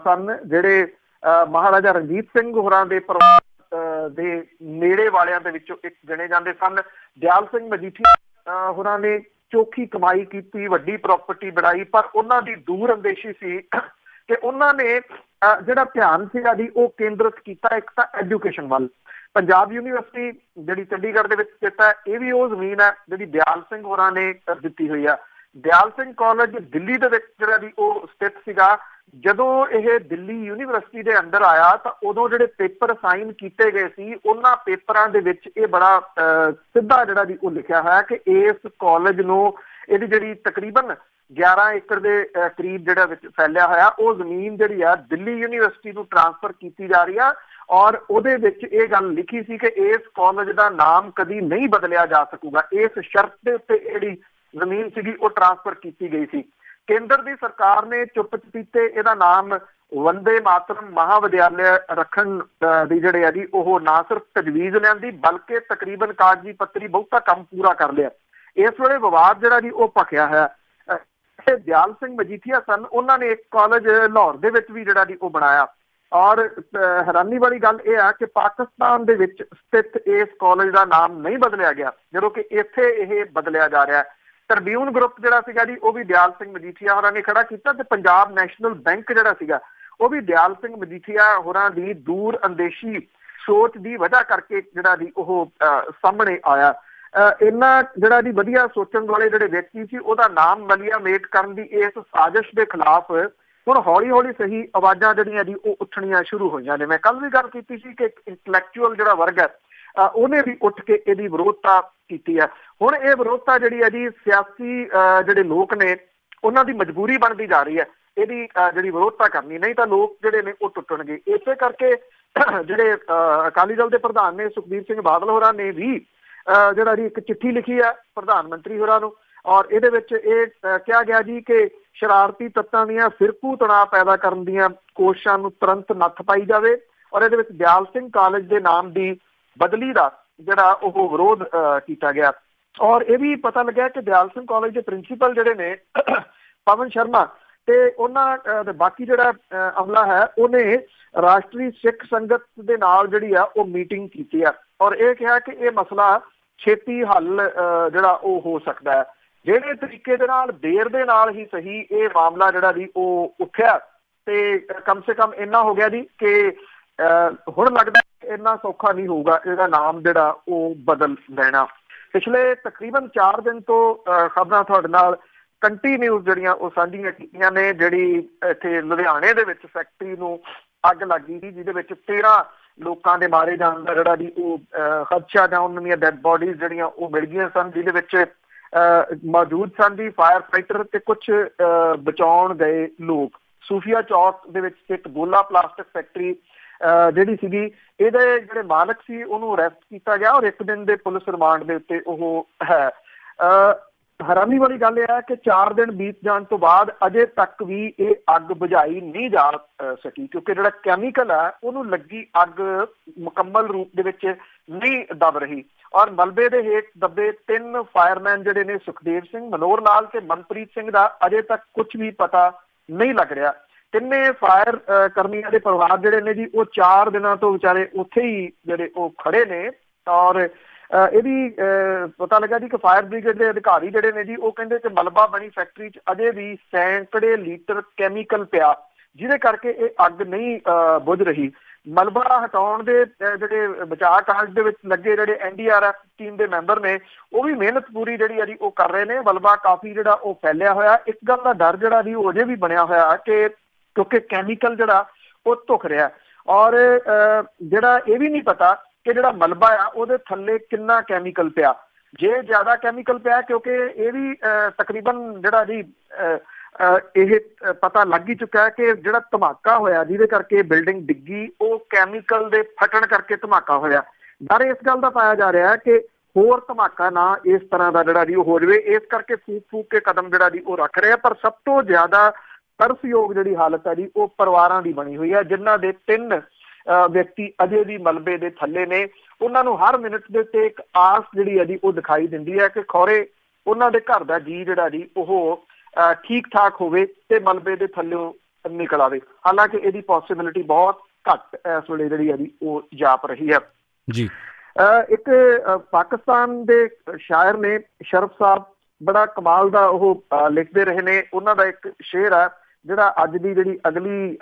ਸਨ, ਜਿਹੜੇ ਮਹਾਰਾਜਾ ਰਣਜੀਤ ਸਿੰਘ ਹੋਰਾਂ ਦੇ ਪਰਿਵਾਰ ਦੇ ਨੇੜੇ ਵਾਲਿਆਂ ਦੇ ਵਿੱਚੋਂ ਇੱਕ ਗਿਣੇ ਜਾਂਦੇ ਸਨ। ਦਿਆਲ ਸਿੰਘ ਮਜੀਠੀਆ ਹੋਰਾਂ ਨੇ ਚੋਖੀ ਕਮਾਈ ਕੀਤੀ, ਵੱਡੀ ਪ੍ਰਾਪਰਟੀ ਬਣਾਈ, ਪਰ ਉਹਨਾਂ ਦੀ ਦੂਰ ਅੰਦੇਸ਼ੀ ਸੀ ਕਿ ਉਹਨਾਂ ਨੇ ਜਿਹੜਾ ਧਿਆਨ ਸੀਗਾ ਜੀ ਉਹ ਕੇਂਦਰਿਤ ਕੀਤਾ ਇੱਕ ਤਾਂ ਐਜੂਕੇਸ਼ਨ ਵੱਲ। ਪੰਜਾਬ ਯੂਨੀਵਰਸਿਟੀ ਜਿਹੜੀ ਚੰਡੀਗੜ੍ਹ ਦੇ ਵਿੱਚ ਸਥਿਤ ਹੈ, ਇਹ ਵੀ ਉਹ ਜ਼ਮੀਨ ਹੈ ਜਿਹੜੀ ਦਿਆਲ ਸਿੰਘ ਹੋਰਾਂ ਨੇ ਦਿੱਤੀ ਹੋਈ ਆ। ਦਿਆਲ ਸਿੰਘ ਕਾਲਜ ਦਿੱਲੀ ਦੇ ਵਿੱਚ ਜਿਹੜਾ ਜੀ ਉਹ ਸਥਿਤ ਸੀਗਾ। ਜਦੋਂ ਇਹ ਦਿੱਲੀ ਯੂਨੀਵਰਸਿਟੀ ਦੇ ਅੰਦਰ ਆਇਆ ਤਾਂ ਉਦੋਂ ਜਿਹੜੇ ਪੇਪਰ ਸਾਈਨ ਕੀਤੇ ਗਏ ਸੀ ਉਹਨਾਂ ਪੇਪਰਾਂ ਦੇ ਵਿੱਚ ਇਹ ਬੜਾ ਸਿੱਧਾ ਜਿਹੜਾ ਜੀ ਉਹ ਲਿਖਿਆ ਹੋਇਆ ਕਿ ਇਸ ਕਾਲਜ ਨੂੰ ਇਹਦੀ ਜਿਹੜੀ ਤਕਰੀਬਨ 11 ਏਕੜ ਦੇ ਕਰੀਬ ਜਿਹੜਾ ਵਿੱਚ ਫੈਲਿਆ ਹੋਇਆ ਉਹ ਜ਼ਮੀਨ ਜਿਹੜੀ ਆ ਦਿੱਲੀ ਯੂਨੀਵਰਸਿਟੀ ਨੂੰ ਟ੍ਰਾਂਸਫਰ ਕੀਤੀ ਜਾ ਰਹੀ ਆ। ਔਰ ਉਹਦੇ ਵਿੱਚ ਇਹ ਗੱਲ ਲਿਖੀ ਸੀ ਕਿ ਇਸ ਕਾਲਜ ਦਾ ਨਾਮ ਕਦੀ ਨਹੀਂ ਬਦਲਿਆ ਜਾ ਸਕੂਗਾ। ਇਸ ਸ਼ਰਤ ਦੇ ਉੱਤੇ ਜਿਹੜੀ ਜ਼ਮੀਨ ਸੀਗੀ ਉਹ ਟ੍ਰਾਂਸਫਰ ਕੀਤੀ ਗਈ ਸੀ। ਕੇਂਦਰ ਦੀ ਸਰਕਾਰ ਨੇ ਚੁੱਪ ਚਪੀਤੇ ਇਹਦਾ ਨਾਮ ਵੰਦੇ ਮਾਤਰਮ ਮਹਾਵਿਦਿਆਲਿਆ ਰੱਖਣ ਦੀ ਜਿਹੜੇ ਆ ਜੀ ਉਹ ਨਾ ਸਿਰਫ ਤਜਵੀਜ਼ ਲਿਆਂਦੀ ਬਲਕਿ ਤਕਰੀਬਨ ਕਾਗਜ਼ੀ ਪੱਤਰੀ ਬਹੁਤਾ ਕੰਮ ਪੂਰਾ ਕਰ ਲਿਆ। ਇਸ ਵੇਲੇ ਵਿਵਾਦ ਜਿਹੜਾ ਜੀ ਉਹ ਭਖਿਆ ਹੈ। ਦਿਆਲ ਸਿੰਘ ਮਜੀਠੀਆ ਸਨ, ਉਹਨਾਂ ਨੇ ਇੱਕ ਕਾਲਜ ਲਾਹੌਰ ਦੇ ਵਿੱਚ ਵੀ ਜਿਹੜਾ ਜੀ ਉਹ ਬਣਾਇਆ। ਔਰ ਹੈਰਾਨੀ ਵਾਲੀ ਗੱਲ ਇਹ ਆ ਕਿ ਪਾਕਿਸਤਾਨ ਦੇ ਵਿੱਚ ਸਥਿਤ ਇਸ ਕਾਲਜ ਦਾ ਨਾਮ ਨਹੀਂ ਬਦਲਿਆ ਗਿਆ, ਜਦੋਂ ਕਿ ਇੱਥੇ ਇਹ ਬਦਲਿਆ ਜਾ ਰਿਹਾ। ਟ੍ਰਿਬਿਊਨ ਗਰੁੱਪ ਜਿਹੜਾ ਸੀਗਾ ਜੀ ਉਹ ਵੀ ਦਿਆਲ ਸਿੰਘ ਮਜੀਠੀਆ ਹੋਰਾਂ ਨੇ ਖੜਾ ਕੀਤਾ ਤੇ ਪੰਜਾਬ ਨੈਸ਼ਨਲ ਬੈਂਕ ਜਿਹੜਾ ਸੀਗਾ ਉਹ ਵੀ ਦਿਆਲ ਸਿੰਘ ਮਜੀਠੀਆ ਹੋਰਾਂ ਦੀ ਦੂਰ ਅੰਦੇਸ਼ੀ ਸੋਚ ਦੀ ਵਜ੍ਹਾ ਕਰਕੇ ਜਿਹੜਾ ਜੀ ਉਹ ਸਾਹਮਣੇ ਆਇਆ। ਇਹਨਾਂ ਜਿਹੜਾ ਜੀ ਵਧੀਆ ਸੋਚਣ ਵਾਲੇ ਜਿਹੜੇ ਵਿਅਕਤੀ ਸੀ ਉਹਦਾ ਨਾਮ ਮਲੀਆ ਮੇਟ ਕਰਨ ਦੀ ਇਸ ਸਾਜ਼ਿਸ਼ ਦੇ ਖਿਲਾਫ ਹੁਣ ਹੌਲੀ ਹੌਲੀ ਸਹੀ ਆਵਾਜ਼ਾਂ ਜਿਹੜੀਆਂ ਜੀ ਉਹ ਉੱਠਣੀਆਂ ਸ਼ੁਰੂ ਹੋਈਆਂ ਨੇ। ਮੈਂ ਕੱਲ ਵੀ ਗੱਲ ਕੀਤੀ ਸੀ ਕਿ ਇੰਟੈਲੈਕਚੁਅਲ ਜਿਹੜਾ ਵਰਗ ਹੈ ਉਹਨੇ ਵੀ ਉੱਠ ਕੇ ਇਹਦੀ ਵਿਰੋਧਤਾ ਕੀਤੀ ਹੈ। ਹੁਣ ਇਹ ਵਿਰੋਧਤਾ ਜਿਹੜੀ ਹੈ ਜੀ ਸਿਆਸੀ ਜਿਹੜੇ ਲੋਕ ਨੇ ਉਹਨਾਂ ਦੀ ਮਜਬੂਰੀ ਬਣਦੀ ਜਾ ਰਹੀ ਹੈ ਇਹਦੀ ਜਿਹੜੀ ਵਿਰੋਧਤਾ ਕਰਨੀ, ਨਹੀਂ ਤਾਂ ਲੋਕ ਜਿਹੜੇ ਨੇ ਉਹ ਟੁੱਟਣਗੇ। ਇਸੇ ਕਰਕੇ ਜਿਹੜੇ ਅਕਾਲੀ ਦਲ ਦੇ ਪ੍ਰਧਾਨ ਨੇ ਸੁਖਬੀਰ ਸਿੰਘ ਬਾਦਲ ਹੋਰਾਂ ਨੇ ਵੀ ਜਿਹੜਾ ਜੀ ਇੱਕ ਚਿੱਠੀ ਲਿਖੀ ਹੈ ਪ੍ਰਧਾਨ ਮੰਤਰੀ ਹੋਰਾਂ ਨੂੰ। ਔਰ ਇਹਦੇ ਵਿੱਚ ਇਹ ਕਿਹਾ ਗਿਆ ਜੀ ਕਿ ਸ਼ਰਾਰਤੀ ਤੱਤਾਂ ਦੀਆਂ ਫਿਰਕੂ ਤਣਾਅ ਪੈਦਾ ਕਰਨ ਦੀਆਂ ਕੋਸ਼ਿਸ਼ਾਂ ਨੂੰ ਤੁਰੰਤ ਨੱਥ ਪਾਈ ਜਾਵੇ। ਔਰ ਇਹਦੇ ਵਿੱਚ ਦਿਆਲ ਸਿੰਘ ਕਾਲਜ ਦੇ ਨਾਮ ਦੀ ਬਦਲੀ ਦਾ ਜਿਹੜਾ ਉਹ ਵਿਰੋਧ ਕੀਤਾ ਗਿਆ। ਔਰ ਇਹ ਵੀ ਪਤਾ ਲੱਗਿਆ ਕਿ ਦਿਆਲ ਸਿੰਘ ਕਾਲਜ ਦੇ ਪ੍ਰਿੰਸੀਪਲ ਜਿਹੜੇ ਨੇ ਪਵਨ ਸ਼ਰਮਾ ਤੇ ਉਹਨਾਂ ਦੇ ਬਾਕੀ ਜਿਹੜਾ ਅਮਲਾ ਹੈ ਉਹਨੇ ਰਾਸ਼ਟਰੀ ਸਿੱਖ ਸੰਗਤ ਦੇ ਨਾਲ ਜਿਹੜੀ ਆ ਉਹ ਮੀਟਿੰਗ ਕੀਤੀ ਆ ਔਰ ਇਹ ਕਿਹਾ ਕਿ ਇਹ ਮਸਲਾ ਛੇਤੀ ਹੱਲ ਜਿਹੜਾ ਉਹ ਹੋ ਸਕਦਾ ਹੈ। ਜਿਹੜੇ ਤਰੀਕੇ ਦੇ ਨਾਲ ਦੇਰ ਦੇ ਨਾਲ ਹੀ ਸਹੀ ਇਹ ਮਾਮਲਾ ਜਿਹੜਾ ਜੀ ਉਹ ਉੱਠਿਆ ਤੇ ਕਮ ਸੇ ਕਮ ਇੰਨਾ ਹੋ ਗਿਆ ਜੀ ਕਿ ਹੁਣ ਲੱਗਦਾ ਇੰਨਾ ਸੌਖਾ ਨਹੀਂ ਹੋਊਗਾ ਇਹਦਾ ਨਾਮ ਜਿਹੜਾ ਉਹ ਬਦਲ ਦੇਣਾ। ਪਿਛਲੇ ਤਕਰੀਬਨ 4 ਦਿਨ ਤੋਂ ਖਬਰਾਂ ਤੁਹਾਡੇ ਨਾਲ ਕੰਟੀਨਿਊਸ ਜਿਹੜੀਆਂ ਉਹ ਸਾਂਝੀਆਂ ਕੀਤੀਆਂ ਨੇ। ਜਿਹੜੀ ਇੱਥੇ ਲੁਧਿਆਣੇ ਦੇ ਵਿੱਚ ਫੈਕਟਰੀ ਨੂੰ ਅੱਗ ਲੱਗ ਗਈ ਸੀ ਜਿਹਦੇ ਵਿੱਚ 13 ਲੋਕਾਂ ਦੇ ਮਾਰੇ ਜਾਣ ਦਾ ਜਿਹੜਾ ਜੀ ਉਹ ਖਦਸ਼ਾ ਜਾਂ ਉਹਨਾਂ ਦੀਆਂ ਡੈਡ ਬੋਡੀਜ਼ ਜਿਹੜੀਆਂ ਉਹ ਮਿਲ ਗਈਆਂ ਸਨ, ਜਿਹਦੇ ਵਿੱਚ ਮੌਜੂਦ ਸਨ ਜੀ ਫਾਇਰ ਫਾਈਟਰ ਤੇ ਕੁਛ ਬਚਾਉਣ ਗਏ ਲੋਕ। ਸੂਫੀਆ ਚੌਕ ਦੇ ਵਿੱਚ ਇੱਕ ਗੋਲਾ ਪਲਾਸਟਿਕ ਫੈਕਟਰੀ ਜਿਹੜੀ ਸੀਗੀ ਇਹਦੇ ਜਿਹੜੇ ਮਾਲਕ ਸੀ ਉਹਨੂੰ ਅਰੈਸਟ ਕੀਤਾ ਗਿਆ ਔਰ 1 ਦਿਨ ਦੇ ਪੁਲਿਸ ਰਿਮਾਂਡ ਦੇ ਉੱਤੇ ਉਹ ਹੈ। ਹੈਰਾਨੀ ਵਾਲੀ ਗੱਲ ਇਹ ਹੈ ਕਿ 4 ਦਿਨ ਬੀਤ ਜਾਣ ਤੋਂ ਬਾਅਦ ਅਜੇ ਤੱਕ ਵੀ ਇਹ ਅੱਗ ਬੁਝਾਈ ਨਹੀਂ ਜਾ ਸਕੀ ਕਿਉਂਕਿ ਜਿਹੜਾ ਕੈਮੀਕਲ ਹੈ ਉਹਨੂੰ ਲੱਗੀ ਅੱਗ ਮੁਕੰਮਲ ਰੂਪ ਦੇ ਵਿੱਚ ਨਹੀਂ ਦਬ ਰਹੀ। ਔਰ ਮਲਬੇ ਦੇ ਹੇਠ ਦੱਬੇ 3 ਫਾਇਰਮੈਨ ਜਿਹੜੇ ਨੇ ਸੁਖਦੇਵ ਸਿੰਘ, ਮਨੋਹਰ ਲਾਲ ਤੇ ਮਨਪ੍ਰੀਤ ਸਿੰਘ ਦਾ ਅਜੇ ਤੱਕ ਕੁਝ ਵੀ ਪਤਾ ਨਹੀਂ ਲੱਗ ਰਿਹਾ। ਤਿੰਨੇ ਫਾਇਰ ਕਰਮੀਆਂ ਦੇ ਪਰਿਵਾਰ ਜਿਹੜੇ ਨੇ ਜੀ ਉਹ 4 ਦਿਨਾਂ ਤੋਂ ਵਿਚਾਰੇ ਉੱਥੇ ਹੀ ਜਿਹੜੇ ਉਹ ਖੜੇ ਨੇ। ਔਰ ਇਹਦੀ ਪਤਾ ਲੱਗਾ ਜੀ ਕਿ ਫਾਇਰ ਬ੍ਰਿਗੇਡ ਦੇ ਅਧਿਕਾਰੀ ਜਿਹੜੇ ਨੇ ਜੀ ਉਹ ਕਹਿੰਦੇ ਕਿ ਮਲਬਾ ਬਣੀ ਫੈਕਟਰੀ 'ਚ ਅਜੇ ਵੀ ਸੈਂਕੜੇ ਲੀਟਰ ਕੈਮੀਕਲ ਪਿਆ, ਜਿਹਦੇ ਕਰਕੇ ਇਹ ਅੱਗ ਨਹੀਂ ਬੁਝ ਰਹੀ। ਮਲਬਾ ਹਟਾਉਣ ਦੇ ਜਿਹੜੇ ਬਚਾਅ ਕਾਰਜ ਦੇ ਵਿੱਚ ਲੱਗੇ ਜਿਹੜੇ NDRF ਟੀਮ ਦੇ ਮੈਂਬਰ ਨੇ ਉਹ ਵੀ ਮਿਹਨਤ ਪੂਰੀ ਜਿਹੜੀ ਆ ਜੀ ਉਹ ਕਰ ਰਹੇ ਨੇ। ਮਲਬਾ ਕਾਫੀ ਜਿਹੜਾ ਉਹ ਫੈਲਿਆ ਹੋਇਆ। ਇੱਕ ਗੱਲ ਦਾ ਡਰ ਜਿਹੜਾ ਜੀ ਉਹ ਅਜੇ ਵੀ ਬਣਿਆ ਹੋਇਆ ਕਿ ਕਿਉਂਕਿ ਕੈਮੀਕਲ ਜਿਹੜਾ ਉਹ ਧੁਖ ਰਿਹਾ, ਔਰ ਜਿਹੜਾ ਇਹ ਵੀ ਨਹੀਂ ਪਤਾ ਕਿ ਜਿਹੜਾ ਮਲਬਾ ਆ ਉਹਦੇ ਥੱਲੇ ਕਿੰਨਾ ਕੈਮੀਕਲ ਪਿਆ। ਜੇ ਜ਼ਿਆਦਾ ਕੈਮੀਕਲ ਪਿਆ, ਕਿਉਂਕਿ ਇਹ ਵੀ ਤਕਰੀਬਨ ਜਿਹੜਾ ਜੀ ਇਹ ਪਤਾ ਲੱਗ ਹੀ ਚੁੱਕਾ ਹੈ ਕਿ ਜਿਹੜਾ ਧਮਾਕਾ ਹੋਇਆ ਜਿਹਦੇ ਕਰਕੇ ਬਿਲਡਿੰਗ ਡਿੱਗੀ ਉਹ ਕੈਮੀਕਲ ਦੇ ਫਟਣ ਕਰਕੇ ਧਮਾਕਾ ਹੋਇਆ। ਡਰ ਇਸ ਗੱਲ ਦਾ ਪਾਇਆ ਜਾ ਰਿਹਾ ਕਿ ਹੋਰ ਧਮਾਕਾ ਨਾ ਇਸ ਤਰ੍ਹਾਂ ਦਾ ਜਿਹੜਾ ਜੀ ਉਹ ਹੋ ਜਾਵੇ, ਇਸ ਕਰਕੇ ਫੂਕ ਕੇ ਕਦਮ ਜਿਹੜਾ ਜੀ ਉਹ ਰੱਖ ਰਹੇ ਆ। ਪਰ ਸਭ ਤੋਂ ਜ਼ਿਆਦਾ ਤਰਸਯੋਗ ਜਿਹੜੀ ਹਾਲਤ ਹੈ ਜੀ ਉਹ ਪਰਿਵਾਰਾਂ ਦੀ ਬਣੀ ਹੋਈ ਹੈ, ਜਿਨ੍ਹਾਂ ਦੇ 3 ਵਿਅਕਤੀ ਅਜੇ ਵੀ ਮਲਬੇ ਦੇ ਥੱਲੇ ਨੇ। ਉਹਨਾਂ ਨੂੰ ਹਰ ਮਿੰਟ ਦੇ ਉੱਤੇ ਇੱਕ ਆਸ ਜਿਹੜੀ ਹੈ ਜੀ ਉਹ ਦਿਖਾਈ ਦਿੰਦੀ ਹੈ ਕਿ ਖੌਰੇ ਉਹਨਾਂ ਦੇ ਘਰ ਦਾ ਜੀ ਜਿਹੜਾ ਜੀ ਉਹ ਠੀਕ ਠਾਕ ਹੋਵੇ ਤੇ ਮਲਬੇ ਦੇ ਥੱਲਿਓਂ ਨਿਕਲ ਆਵੇ। ਹਾਲਾਂਕਿ ਇਹਦੀ ਪੋਸੀਬਿਲਿਟੀ ਬਹੁਤ ਘੱਟ ਇਸ ਵੇਲੇ ਜਿਹੜੀ ਹੈ ਜੀ ਉਹ ਜਾਪ ਰਹੀ ਹੈ ਜੀ। ਇੱਕ ਪਾਕਿਸਤਾਨ ਦੇ ਸ਼ਾਇਰ ਨੇ ਸ਼ਰਫ ਸਾਹਿਬ, ਬੜਾ ਕਮਾਲ ਦਾ ਉਹ ਲਿਖਦੇ ਰਹੇ ਨੇ। ਉਹਨਾਂ ਦਾ ਇੱਕ ਸ਼ੇਰ ਹੈ ਜਿਹੜਾ ਅੱਜ ਦੀ ਜਿਹੜੀ ਅਗਲੀ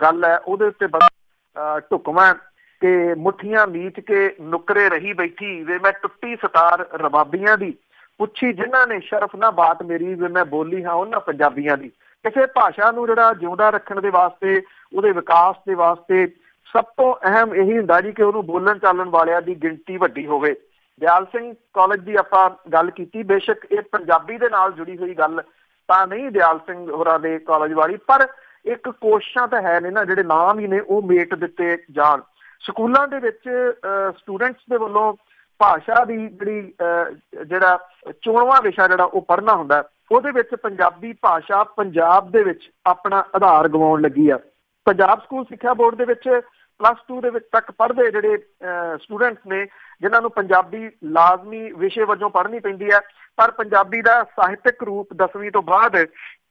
ਗੱਲ ਹੈ ਉਹਦੇ ਉੱਤੇ ਬੜਾ ਢੁਕਵਾਂ ਕਿ ਮੁੱਠੀਆਂ ਮੀਚ ਕੇ ਨੁਕਰੇ ਰਹੀ ਬੈਠੀ ਵੇ ਮੈਂ ਟੁੱਟੀ ਸਤਾਰ ਰਬਾਬੀਆਂ ਦੀ, ਪੁੱਛੀ ਜਿਨ੍ਹਾਂ ਨੇ ਸ਼ਰਫ ਨਾ ਬਾਤ ਮੇਰੀ ਵੇ ਮੈਂ ਬੋਲੀ ਹਾਂ ਉਹਨਾਂ ਪੰਜਾਬੀਆਂ ਦੀ। ਕਿਸੇ ਭਾਸ਼ਾ ਨੂੰ ਜਿਹੜਾ ਜਿਉਂਦਾ ਰੱਖਣ ਦੇ ਵਾਸਤੇ, ਉਹਦੇ ਵਿਕਾਸ ਦੇ ਵਾਸਤੇ ਸਭ ਤੋਂ ਅਹਿਮ ਇਹੀ ਹੁੰਦਾ ਜੀ ਕਿ ਉਹਨੂੰ ਬੋਲਣ ਚਾਲਣ ਵਾਲਿਆਂ ਦੀ ਗਿਣਤੀ ਵੱਡੀ ਹੋਵੇ। ਦਿਆਲ ਸਿੰਘ ਕਾਲਜ ਦੀ ਆਪਾਂ ਗੱਲ ਕੀਤੀ, ਬੇਸ਼ੱਕ ਇਹ ਪੰਜਾਬੀ ਦੇ ਨਾਲ ਜੁੜੀ ਹੋਈ ਗੱਲ ਤਾਂ ਨਹੀਂ ਦਿਆਲ ਸਿੰਘ ਹੋਰਾਂ ਦੇ ਕਾਲਜ ਵਾਲੀ, ਪਰ ਇੱਕ ਕੋਸ਼ਿਸ਼ਾਂ ਤਾਂ ਹੈ ਨੇ ਨਾ, ਜਿਹੜੇ ਨਾਮ ਹੀ ਨੇ ਉਹ ਮੇਟ ਦਿੱਤੇ ਜਾਣ। ਸਕੂਲਾਂ ਦੇ ਵਿੱਚ ਸਟੂਡੈਂਟਸ ਦੇ ਵੱਲੋਂ ਭਾਸ਼ਾ ਦੀ ਜਿਹੜਾ 14ਵਾਂ ਵਿਸ਼ਾ ਜਿਹੜਾ ਉਹ ਪੜ੍ਹਨਾ ਹੁੰਦਾ, ਉਹਦੇ ਵਿੱਚ ਪੰਜਾਬੀ ਭਾਸ਼ਾ ਪੰਜਾਬ ਦੇ ਵਿੱਚ ਆਪਣਾ ਆਧਾਰ ਗਵਾਉਣ ਲੱਗੀ ਆ। ਪੰਜਾਬ ਸਕੂਲ ਸਿੱਖਿਆ ਬੋਰਡ ਦੇ ਵਿੱਚ +2 ਦੇ ਵਿੱਚ ਤੱਕ ਪੜ੍ਹਦੇ ਜਿਹੜੇ ਸਟੂਡੈਂਟਸ ਨੇ, ਜਿਨ੍ਹਾਂ ਨੂੰ ਪੰਜਾਬੀ ਲਾਜ਼ਮੀ ਵਿਸ਼ੇ ਵਜੋਂ ਪੜ੍ਹਨੀ ਪੈਂਦੀ ਹੈ, ਪਰ ਪੰਜਾਬੀ ਦਾ ਸਾਹਿਤਕ ਰੂਪ 10ਵੀਂ ਤੋਂ ਬਾਅਦ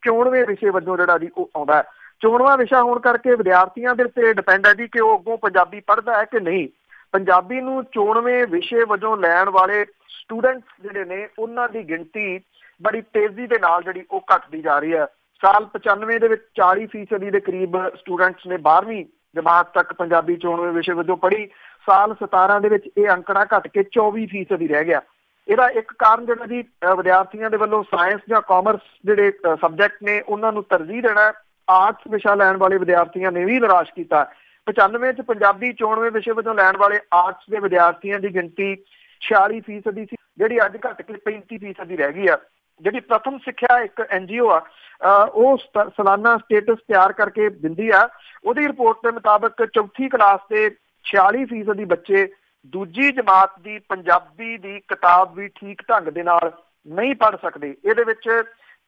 94ਵੇਂ ਵਿਸ਼ੇ ਵਜੋਂ ਜਿਹੜਾ ਜੀ ਉਹ ਆਉਂਦਾ ਹੈ। 94ਵਾਂ ਵਿਸ਼ਾ ਹੋਣ ਕਰਕੇ ਵਿਦਿਆਰਥੀਆਂ ਦੇ ਉੱਤੇ ਡਿਪੈਂਡ ਹੈ ਜੀ ਕਿ ਉਹ ਅੱਗੋਂ ਪੰਜਾਬੀ ਪੜ੍ਹਦਾ ਹੈ ਕਿ ਨਹੀਂ। ਪੰਜਾਬੀ ਨੂੰ 94ਵੇਂ ਵਿਸ਼ੇ ਵਜੋਂ ਲੈਣ ਵਾਲੇ ਸਟੂਡੈਂਟਸ ਜਿਹੜੇ ਨੇ ਉਹਨਾਂ ਦੀ ਗਿਣਤੀ ਬੜੀ ਤੇਜ਼ੀ ਦੇ ਨਾਲ ਜਿਹੜੀ ਉਹ ਘਟਦੀ ਜਾ ਰਹੀ ਹੈ। ਸਾਲ 95 ਦੇ ਵਿੱਚ 40% ਦੇ ਕਰੀਬ ਸਟੂਡੈਂਟਸ ਨੇ 12ਵੀਂ ਜਮਾਤ ਤੱਕ ਪੰਜਾਬੀ 94ਵੇਂ ਵਿਸ਼ੇ ਵਜੋਂ ਪੜ੍ਹੀ। ਸਾਲ 17 ਦੇ ਵਿੱਚ ਇਹ ਅੰਕੜਾ ਘਟ ਕੇ 24% ਰਹਿ ਗਿਆ। ਇਹਦਾ ਇੱਕ ਕਾਰਨ ਜਿਹੜਾ ਜੀ ਵਿਦਿਆਰਥੀਆਂ ਦੇ ਵੱਲੋਂ ਸਾਇੰਸ ਜਾਂ ਕਾਮਰਸ ਜਿਹੜੇ ਸਬਜੈਕਟ ਨੇ ਉਹਨਾਂ ਨੂੰ ਤਰਜੀਹ ਦੇਣਾ, ਆਰਟਸ ਵਿਸ਼ਾ ਲੈਣ ਵਾਲੇ ਵਿਦਿਆਰਥੀਆਂ ਨੇ ਵੀ ਨਿਰਾਸ਼ ਕੀਤਾ। 95 ਚ ਪੰਜਾਬੀ 94ਵੇਂ ਵਿਸ਼ੇ ਵਜੋਂ ਲੈਣ ਵਾਲੇ ਆਰਟਸ ਦੇ ਵਿਦਿਆਰਥੀਆਂ ਦੀ ਗਿਣਤੀ 46% ਸੀ, ਜਿਹੜੀ ਅੱਜ ਘਟ ਕੇ 35% ਰਹਿ ਗਈ ਆ। ਜਿਹੜੀ ਪ੍ਰਥਮ ਸਿੱਖਿਆ ਇੱਕ NGO ਆ, ਉਹ ਸਾਲਾਨਾ ਸਟੇਟਸ ਤਿਆਰ ਕਰਕੇ ਦਿੰਦੀ ਆ। ਉਹਦੀ ਰਿਪੋਰਟ ਦੇ ਮੁਤਾਬਕ 4th ਕਲਾਸ ਦੇ 46% ਬੱਚੇ ਦੂਜੀ ਜਮਾਤ ਦੀ ਪੰਜਾਬੀ ਦੀ ਕਿਤਾਬ ਵੀ ਠੀਕ ਢੰਗ ਦੇ ਨਾਲ ਨਹੀਂ ਪੜ੍ਹ ਸਕਦੇ। ਇਹਦੇ ਵਿੱਚ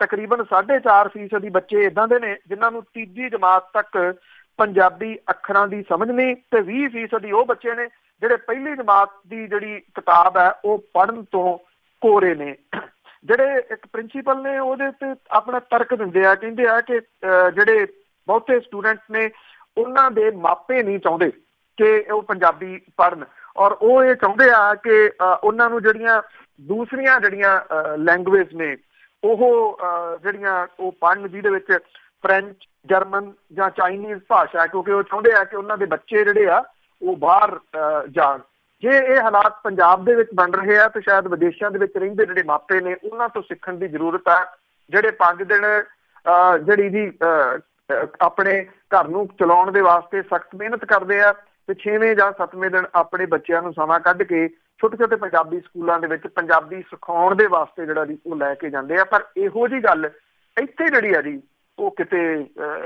ਤਕਰੀਬਨ 4.5% ਬੱਚੇ ਇੱਦਾਂ ਦੇ ਨੇ ਜਿਨ੍ਹਾਂ ਨੂੰ ਤੀਜੀ ਜਮਾਤ ਤੱਕ ਪੰਜਾਬੀ ਅੱਖਰਾਂ ਦੀ ਸਮਝ ਨਹੀਂ, ਤੇ 20% ਉਹ ਬੱਚੇ ਨੇ ਜਿਹੜੇ ਪਹਿਲੀ ਜਮਾਤ ਦੀ ਜਿਹੜੀ ਕਿਤਾਬ ਹੈ ਉਹ ਪੜ੍ਹਨ ਤੋਂ ਕੋਰੇ ਨੇ। ਜਿਹੜੇ ਇੱਕ ਪ੍ਰਿੰਸੀਪਲ ਨੇ ਉਹਦੇ ਤੇ ਆਪਣਾ ਤਰਕ ਦਿੰਦੇ ਆ, ਕਹਿੰਦੇ ਆ ਕਿ ਜਿਹੜੇ ਬਹੁਤੇ ਸਟੂਡੈਂਟਸ ਨੇ ਉਹਨਾਂ ਦੇ ਮਾਪੇ ਨਹੀਂ ਚਾਹੁੰਦੇ ਕਿ ਉਹ ਪੰਜਾਬੀ ਪੜ੍ਹਨ, ਔਰ ਉਹ ਇਹ ਚਾਹੁੰਦੇ ਆ ਕਿ ਉਹਨਾਂ ਨੂੰ ਜਿਹੜੀਆਂ ਦੂਸਰੀਆਂ ਜਿਹੜੀਆਂ ਲੈਂਗੁਏਜ ਨੇ ਉਹ ਜਿਹੜੀਆਂ ਉਹ ਪੜ੍ਹਨ, ਜਿਹਦੇ ਵਿੱਚ ਫਰੈਂਚ, ਜਰਮਨ ਜਾਂ ਚਾਈਨੀਜ਼ ਭਾਸ਼ਾ, ਕਿਉਂਕਿ ਉਹ ਚਾਹੁੰਦੇ ਆ ਕਿ ਉਹਨਾਂ ਦੇ ਬੱਚੇ ਜਿਹੜੇ ਆ ਉਹ ਬਾਹਰ ਜਾਣ। ਜੇ ਇਹ ਹਾਲਾਤ ਪੰਜਾਬ ਦੇ ਵਿੱਚ ਬਣ ਰਹੇ ਆ ਤਾਂ ਸ਼ਾਇਦ ਵਿਦੇਸ਼ਾਂ ਦੇ ਵਿੱਚ ਰਹਿੰਦੇ ਜਿਹੜੇ ਮਾਪੇ ਨੇ ਉਹਨਾਂ ਤੋਂ ਸਿੱਖਣ ਦੀ ਜ਼ਰੂਰਤ ਹੈ, ਜਿਹੜੇ 5 ਦਿਨ ਜਿਹੜੀ ਜੀ ਆਪਣੇ ਘਰ ਨੂੰ ਚਲਾਉਣ ਦੇ ਵਾਸਤੇ ਸਖਤ ਮਿਹਨਤ ਕਰਦੇ ਆ, ਤੇ 6ਵੇਂ ਜਾਂ 7ਵੇਂ ਦਿਨ ਆਪਣੇ ਬੱਚਿਆਂ ਨੂੰ ਸਮਾਂ ਕੱਢ ਕੇ ਛੋਟੇ ਛੋਟੇ ਪੰਜਾਬੀ ਸਕੂਲਾਂ ਦੇ ਵਿੱਚ ਪੰਜਾਬੀ ਸਿਖਾਉਣ ਦੇ ਵਾਸਤੇ ਜਿਹੜਾ ਜੀ ਉਹ ਲੈ ਕੇ ਜਾਂਦੇ ਆ। ਪਰ ਇਹੋ ਜਿਹੀ ਗੱਲ ਇੱਥੇ ਜਿਹੜੀ ਆ ਜੀ ਉਹ ਕਿਤੇ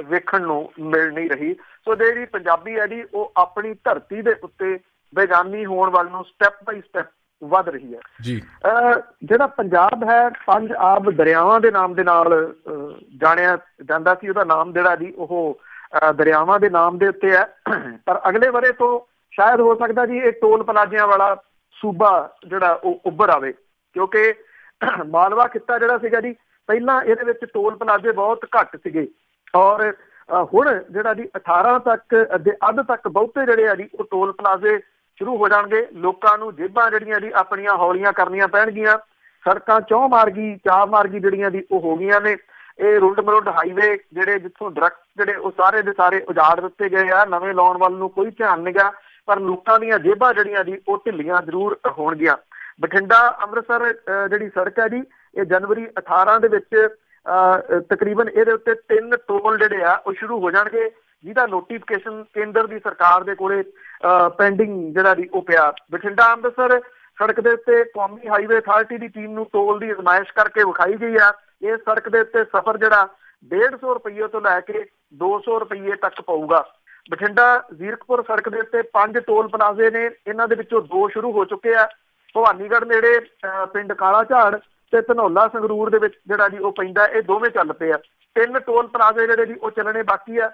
ਵੇਖਣ ਨੂੰ ਮਿਲ ਨਹੀਂ ਰਹੀ। ਸੋ ਜਿਹੜੀ ਪੰਜਾਬੀ ਹੈ ਜੀ ਉਹ ਆਪਣੀ ਧਰਤੀ ਦੇ ਉੱਤੇ ਬੇਗਾਨੀ ਹੋਣ ਵੱਲ ਨੂੰ ਸਟੈਪ ਬਾਈ ਸਟੈਪ ਵੱਧ ਰਹੀ ਹੈ ਜੀ। ਜਿਹੜਾ ਪੰਜਾਬ ਹੈ 5 ਆਬ ਦਰਿਆਵਾਂ ਦੇ ਨਾਮ ਦੇ ਨਾਲ ਜਾਣਿਆ ਜਾਂਦਾ ਸੀ। ਉਹਦਾ ਨਾਮ ਜਿਹੜਾ ਜੀ ਉਹ ਦਰਿਆਵਾਂ ਦੇ ਨਾਮ ਦੇ ਉੱਤੇ ਹੈ, ਪਰ ਅਗਲੇ ਵਰੇ ਤੋਂ ਸ਼ਾਇਦ ਹੋ ਸਕਦਾ ਜੀ ਇਹ ਟੋਲ ਪਲਾਜ਼ਿਆਂ ਵਾਲਾ ਸੂਬਾ ਜਿਹੜਾ ਉਹ ਉੱਭਰ ਆਵੇ, ਕਿਉਂਕਿ ਮਾਲਵਾ ਖਿੱਤਾ ਜਿਹੜਾ ਸੀਗਾ ਜੀ ਪਹਿਲਾਂ ਇਹਦੇ ਵਿੱਚ ਟੋਲ ਪਲਾਜ਼ੇ ਬਹੁਤ ਘੱਟ ਸੀਗੇ, ਔਰ ਹੁਣ ਜਿਹੜਾ ਜੀ 18 ਤੱਕ ਦੇ ਅੱਧ ਤੱਕ ਬਹੁਤੇ ਜਿਹੜੇ ਆ ਜੀ ਉਹ ਟੋਲ ਪਲਾਜ਼ੇ ਸ਼ੁਰੂ ਹੋ ਜਾਣਗੇ। ਲੋਕਾਂ ਨੂੰ ਜੇਬਾਂ ਜਿਹੜੀਆਂ ਦੀ ਆਪਣੀਆਂ ਹੌਲੀਆਂ ਕਰਨੀਆਂ ਪੈਣਗੀਆਂ। ਸੜਕਾਂ ਚਾਰ ਮਾਰਗੀ ਜਿਹੜੀਆਂ ਦੀ ਉਹ ਹੋ ਗਈਆਂ ਨੇ। ਇਹ ਰੁੰਡ ਮਰੁੰਡ ਹਾਈਵੇ ਜਿਹੜੇ ਜਿੱਥੋਂ ਦਰਖਤ ਜਿਹੜੇ ਉਹ ਸਾਰੇ ਦੇ ਸਾਰੇ ਉਜਾੜ ਦਿੱਤੇ ਗਏ ਆ। ਨਵੇਂ ਲਾਉਣ ਵੱਲ ਨੂੰ ਕੋਈ ਧਿਆਨ ਨਹੀਂ ਗਾ, ਪਰ ਲੋਕਾਂ ਦੀਆਂ ਜੇਬਾਂ ਜਿਹੜੀਆਂ ਦੀ ਉਹ ਢਿੱਲੀਆਂ ਜ਼ਰੂਰ ਹੋਣਗੀਆਂ। ਬਠਿੰਡਾ ਅੰਮ੍ਰਿਤਸਰ ਜਿਹੜੀ ਸੜਕ ਹੈ ਜੀ, ਇਹ ਜਨਵਰੀ 18 ਦੇ ਵਿੱਚ ਤਕਰੀਬਨ ਇਹਦੇ ਉੱਤੇ 3 ਟੋਲ ਜਿਹੜੇ ਆ ਉਹ ਸ਼ੁਰੂ ਹੋ ਜਾਣਗੇ, ਜਿਹਦਾ ਨੋਟੀਫਿਕੇਸ਼ਨ ਕੇਂਦਰ ਦੀ ਸਰਕਾਰ ਦੇ ਕੋਲੇ ਪੈਂਡਿੰਗ ਜਿਹੜਾ ਦੀ ਉਹ ਪਿਆ। ਬਠਿੰਡਾ ਅੰਮ੍ਰਿਤਸਰ ਸੜਕ ਦੇ ਉੱਤੇ ਕੌਮੀ ਹਾਈਵੇ ਅਥਾਰਟੀ ਦੀ ਟੀਮ ਨੂੰ ਟੋਲ ਦੀ ਅਜ਼ਮਾਇਸ਼ ਕਰਕੇ ਵਿਖਾਈ ਗਈ ਆ। ਇਸ ਸੜਕ ਦੇ ਉੱਤੇ ਸਫ਼ਰ ਜਿਹੜਾ 150 ਰੁਪਏ ਤੋਂ ਲੈ ਕੇ 200 ਰੁਪਏ ਤੱਕ ਪਊਗਾ। ਬਠਿੰਡਾ ਜ਼ੀਰਕਪੁਰ ਸੜਕ ਦੇ ਉੱਤੇ 5 ਟੋਲ ਪਲਾਜ਼ੇ ਨੇ, ਇਹਨਾਂ ਦੇ ਵਿੱਚੋਂ 2 ਸ਼ੁਰੂ ਹੋ ਚੁੱਕੇ ਆ। ਭਵਾਨੀਗੜ੍ਹ ਨੇੜੇ ਪਿੰਡ ਕਾਲਾ ਝਾੜ ਤੇ ਧਨੌਲਾ ਸੰਗਰੂਰ ਦੇ ਵਿੱਚ ਜਿਹੜਾ ਜੀ ਉਹ ਪੈਂਦਾ, ਇਹ ਦੋਵੇਂ ਚੱਲ ਪਏ ਆ। 3 ਟੋਲ ਪਲਾਜ਼ੇ ਜਿਹੜੇ ਜੀ ਉਹ ਚੱਲਣੇ ਬਾਕੀ ਆ।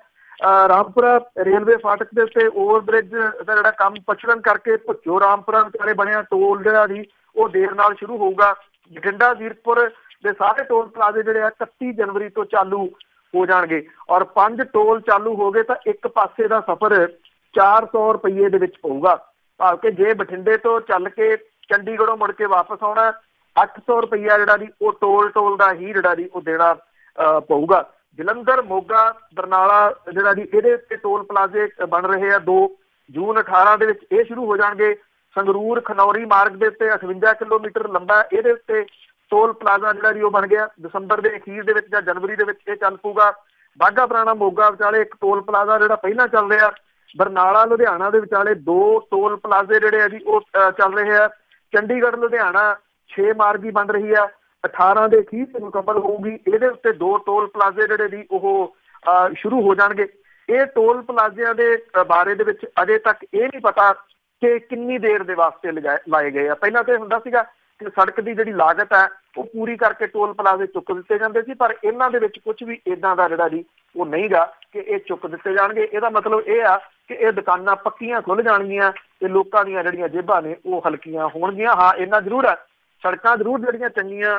ਰਾਮਪੁਰਾ ਰੇਲਵੇ ਫਾਟਕ ਦੇ ਉੱਤੇ ਓਵਰਬ੍ਰਿਜ ਦਾ ਜਿਹੜਾ ਕੰਮ ਪਛੜਨ ਕਰਕੇ ਭੁੱਚੋ ਰਾਮਪੁਰਾ ਵਿਚਾਲੇ ਬਣਿਆ ਟੋਲ ਜਿਹੜਾ ਜੀ ਉਹ ਦੇਰ ਨਾਲ ਸ਼ੁਰੂ ਹੋਊਗਾ। ਬਠਿੰਡਾ ਜ਼ੀਰਕਪੁਰ ਦੇ ਸਾਰੇ ਟੋਲ ਪਲਾਜ਼ੇ ਜਿਹੜੇ ਆ 31 ਜਨਵਰੀ ਤੋਂ ਚਾਲੂ ਹੋ ਜਾਣਗੇ, ਔਰ 5 ਟੋਲ ਚਾਲੂ ਹੋ ਗਏ ਤਾਂ ਇੱਕ ਪਾਸੇ ਦਾ ਸਫ਼ਰ 400 ਰੁਪਏ ਦੇ ਵਿੱਚ ਪਊਗਾ। ਭਾਵ ਕਿ ਜੇ ਬਠਿੰਡੇ ਤੋਂ ਚੱਲ ਕੇ ਚੰਡੀਗੜ੍ਹੋਂ ਮੁੜ ਕੇ ਵਾਪਸ ਆਉਣਾ 800 ਰੁਪਇਆ ਜਿਹੜਾ ਦੀ ਉਹ ਟੋਲ ਦਾ ਹੀ ਜਿਹੜਾ ਦੀ ਉਹ ਦੇਣਾ ਪਊਗਾ। ਜਲੰਧਰ ਮੋਗਾ ਬਰਨਾਲਾ ਜਿਹੜਾ ਦੀ ਇਹਦੇ ਉੱਤੇ ਟੋਲ ਪਲਾਜ਼ੇ ਬਣ ਰਹੇ ਆ। 2 ਜੂਨ 18 ਦੇ ਵਿੱਚ ਇਹ ਸ਼ੁਰੂ ਹੋ ਜਾਣਗੇ। ਸੰਗਰੂਰ ਖਨੌਰੀ ਮਾਰਗ ਦੇ ਉੱਤੇ 58 ਕਿਲੋਮੀਟਰ ਲੰਬਾ ਇਹਦੇ ਉੱਤੇ ਟੋਲ ਪਲਾਜ਼ਾ ਜਿਹੜਾ ਜੀ ਉਹ ਬਣ ਗਿਆ। ਦਸੰਬਰ ਦੇ ਅਖੀਰ ਦੇ ਵਿੱਚ ਜਾਂ ਜਨਵਰੀ ਦੇ ਵਿੱਚ ਇਹ ਚੱਲ ਪਊਗਾ। ਬਾਘਾ ਪੁਰਾਣਾ ਮੋਗਾ ਵਿਚਾਲੇ ਇੱਕ ਟੋਲ ਪਲਾਜ਼ਾ ਜਿਹੜਾ ਪਹਿਲਾਂ ਚੱਲ ਰਿਹਾ। ਬਰਨਾਲਾ ਲੁਧਿਆਣਾ ਦੇ ਵਿਚਾਲੇ 2 ਟੋਲ ਪਲਾਜ਼ੇ ਜਿਹੜੇ ਆ ਜੀ ਉਹ ਚੱਲ ਰਹੇ ਆ। ਚੰਡੀਗੜ੍ਹ ਲੁਧਿਆਣਾ 6 ਮਾਰਗੀ ਬਣ ਰਹੀ ਆ, 18 ਦੇ ਅਖੀਰ ਤੇ ਮੁਕੰਮਲ ਹੋਊਗੀ। ਇਹਦੇ ਉੱਤੇ 2 ਟੋਲ ਪਲਾਜ਼ੇ ਜਿਹੜੇ ਦੀ ਉਹ ਸ਼ੁਰੂ ਹੋ ਜਾਣਗੇ। ਇਹ ਟੋਲ ਪਲਾਜ਼ਿਆਂ ਦੇ ਬਾਰੇ ਦੇ ਵਿੱਚ ਅਜੇ ਤੱਕ ਇਹ ਨਹੀਂ ਪਤਾ ਕਿ ਕਿੰਨੀ ਦੇਰ ਦੇ ਵਾਸਤੇ ਲਾਏ ਗਏ ਆ। ਪਹਿਲਾਂ ਤਾਂ ਇਹ ਹੁੰਦਾ ਸੀਗਾ ਕਿ ਸੜਕ ਦੀ ਜਿਹੜੀ ਲਾਗਤ ਹੈ ਉਹ ਪੂਰੀ ਕਰਕੇ ਟੋਲ ਪਲਾਜ਼ੇ ਚੁੱਕ ਦਿੱਤੇ ਜਾਂਦੇ ਸੀ, ਪਰ ਇਹਨਾਂ ਦੇ ਵਿੱਚ ਕੁਝ ਵੀ ਇਦਾਂ ਦਾ ਜਿਹੜਾ ਜੀ ਉਹ ਨਹੀਂ ਗਾ ਕਿ ਇਹ ਚੁੱਕ ਦਿੱਤੇ ਜਾਣਗੇ। ਇਹਦਾ ਮਤਲਬ ਇਹ ਆ ਕਿ ਇਹ ਦੁਕਾਨਾਂ ਪੱਕੀਆਂ ਖੁੱਲ ਜਾਣਗੀਆਂ ਤੇ ਲੋਕਾਂ ਦੀਆਂ ਜਿਹੜੀਆਂ ਜੇਬਾਂ ਨੇ ਉਹ ਹਲਕੀਆਂ ਹੋਣਗੀਆਂ। ਹਾਂ, ਇੰਨਾ ਜ਼ਰੂਰ ਹੈ, ਸੜਕਾਂ ਜ਼ਰੂਰ ਜਿਹੜੀਆਂ ਚੰਗੀਆਂ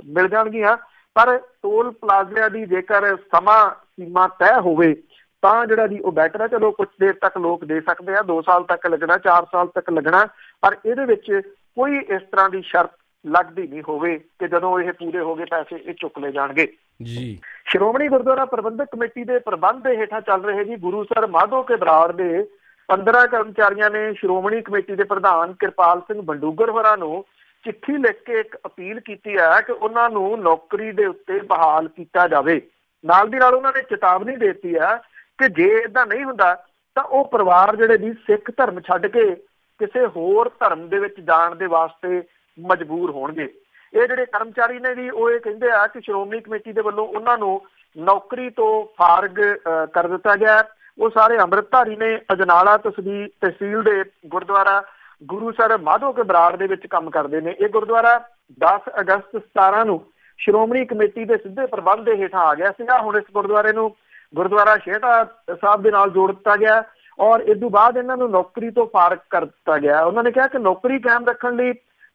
ਮਿਲ ਜਾਣਗੀਆਂ, ਪਰ ਟੋਲ ਪਲਾਜ਼ਿਆਂ ਦੀ ਜੇਕਰ ਸਮਾਂ ਸੀਮਾ ਤੈਅ ਹੋਵੇ ਤਾਂ ਜਿਹੜਾ ਜੀ ਉਹ ਬੈਟਰ ਹੈ। ਚਲੋ ਕੁਝ ਦੇਰ ਤੱਕ ਲੋਕ ਦੇ ਸਕਦੇ ਆ, 2 ਸਾਲ ਤੱਕ ਲੱਗਣਾ, 4 ਸਾਲ ਤੱਕ ਲੱਗਣਾ, ਪਰ ਇਹਦੇ ਵਿੱਚ ਕੋਈ ਇਸ ਤਰ੍ਹਾਂ ਦੀ ਸ਼ਰਤ ਲੱਗਦੀ ਨਹੀਂ ਹੋਵੇ ਕਿ ਜਦੋਂ ਇਹ ਪੂਰੇ ਹੋ ਗਏ ਪੈਸੇ ਇਹ ਚੁੱਕ ਲਏ ਜਾਣਗੇ ਜੀ। ਸ਼੍ਰੋਮਣੀ ਗੁਰਦੁਆਰਾ ਪ੍ਰਬੰਧਕ ਕਮੇਟੀ ਦੇ ਪ੍ਰਬੰਧ ਦੇ ਹੇਠਾਂ ਚੱਲ ਰਹੇ ਜੀ ਗੁਰੂਸਰ ਮਾਧੋ ਕੇ ਬਰਾੜ ਦੇ 15 ਕਰਮਚਾਰੀਆਂ ਨੇ ਸ਼੍ਰੋਮਣੀ ਕਮੇਟੀ ਦੇ ਪ੍ਰਧਾਨ ਕਿਰਪਾਲ ਸਿੰਘ ਬੰਡੂਗਰ ਹੋਰਾਂ ਨੂੰ ਚਿੱਠੀ ਲਿਖ ਕੇ ਇੱਕ ਅਪੀਲ ਕੀਤੀ ਹੈ ਕਿ ਉਹਨਾਂ ਨੂੰ ਨੌਕਰੀ ਦੇ ਉੱਤੇ ਬਹਾਲ ਕੀਤਾ ਜਾਵੇ। ਨਾਲ ਦੀ ਨਾਲ ਉਹਨਾਂ ਨੇ ਚੇਤਾਵਨੀ ਦੇ ਦਿੱਤੀ ਹੈ ਕਿ ਜੇ ਏਦਾਂ ਨਹੀਂ ਹੁੰਦਾ ਤਾਂ ਉਹ ਪਰਿਵਾਰ ਜਿਹੜੇ ਦੀ ਸਿੱਖ ਧਰਮ ਛੱਡ ਕੇ ਕਿਸੇ ਹੋਰ ਧਰਮ ਦੇ ਵਿੱਚ ਜਾਣ ਦੇ ਵਾਸਤੇ ਮਜਬੂਰ ਹੋਣਗੇ। ਇਹ ਜਿਹੜੇ ਕਰਮਚਾਰੀ ਨੇ ਜੀ ਉਹ ਇਹ ਕਹਿੰਦੇ ਆ ਕਿ ਸ਼੍ਰੋਮਣੀ ਕਮੇਟੀ ਦੇ ਵੱਲੋਂ ਉਹਨਾਂ ਨੂੰ ਨੌਕਰੀ ਤੋਂ ਫਾਰਗ ਕਰ ਦਿੱਤਾ ਗਿਆ। ਉਹ ਸਾਰੇ ਅੰਮ੍ਰਿਤਧਾਰੀ ਨੇ। ਅਜਨਾਲਾ ਤਹਿਸੀਲ ਦੇ ਗੁਰਦੁਆਰਾ ਗੁਰੂਸਰ ਮਾਧੋ ਕੇ ਬਰਾੜ ਦੇ ਵਿੱਚ ਕੰਮ ਕਰਦੇ ਨੇ। ਇਹ ਗੁਰਦੁਆਰਾ 10 ਅਗਸਤ 17 ਨੂੰ ਸ਼੍ਰੋਮਣੀ ਕਮੇਟੀ ਦੇ ਸਿੱਧੇ ਪ੍ਰਬੰਧ ਦੇ ਹੇਠਾਂ ਆ ਗਿਆ ਸੀਗਾ। ਹੁਣ ਇਸ ਗੁਰਦੁਆਰੇ ਨੂੰ ਗੁਰਦੁਆਰਾ ਸ਼ੇਹਟਾ ਸਾਹਿਬ ਦੇ ਨਾਲ ਜੋੜ ਦਿੱਤਾ ਗਿਆ ਔਰ ਇਸ ਤੋਂ ਬਾਅਦ ਇਹਨਾਂ ਨੂੰ ਨੌਕਰੀ ਤੋਂ ਫਾਰਗ ਕਰ ਦਿੱਤਾ ਗਿਆ। ਉਹਨਾਂ ਨੇ ਕਿਹਾ ਕਿ ਨੌਕਰੀ ਕਾਇਮ ਰੱਖਣ ਲਈ